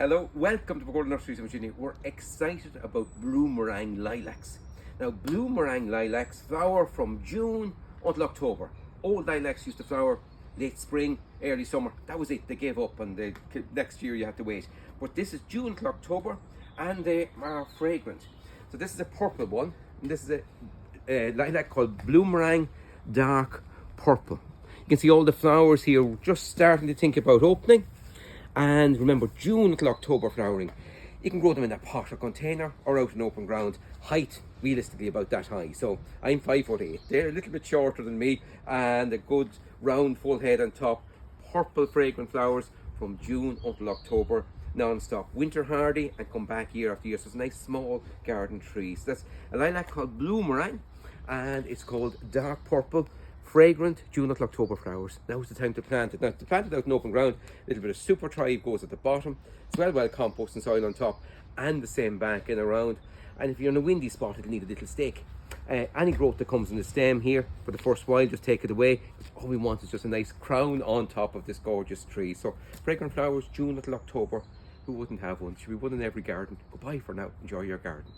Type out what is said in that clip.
Hello, welcome to Pergola Nurseries in Virginia. We're excited about bloomerang lilacs. Now, bloomerang lilacs flower from June until October. Old lilacs used to flower late spring, early summer. That was it, they gave up and next year you have to wait. But this is June till October and they are fragrant. So this is a purple one, and this is a lilac called Bloomerang Dark Purple. You can see all the flowers here just starting to think about opening. And remember, June till October flowering. You can grow them in a pot or container or out in open ground. Height, realistically, about that high. So I'm 5'8". They're a little bit shorter than me, and a good round full head on top. Purple fragrant flowers from June until October, non-stop. Winter hardy and come back year after year. So it's a nice small garden tree. So that's a lilac called Bloomerang, and it's called Dark Purple. Fragrant June until October flowers. Now is the time to plant it. Now, to plant it out in open ground, a little bit of super thrive goes at the bottom, well compost and soil on top, and the same bank in around. And if you're in a windy spot, it'll need a little stake. Any growth that comes in the stem here for the first while, just take it away. All we want is just a nice crown on top of this gorgeous tree. So fragrant flowers June until October. Who wouldn't have one? Should be one in every garden. Goodbye for now. Enjoy your garden.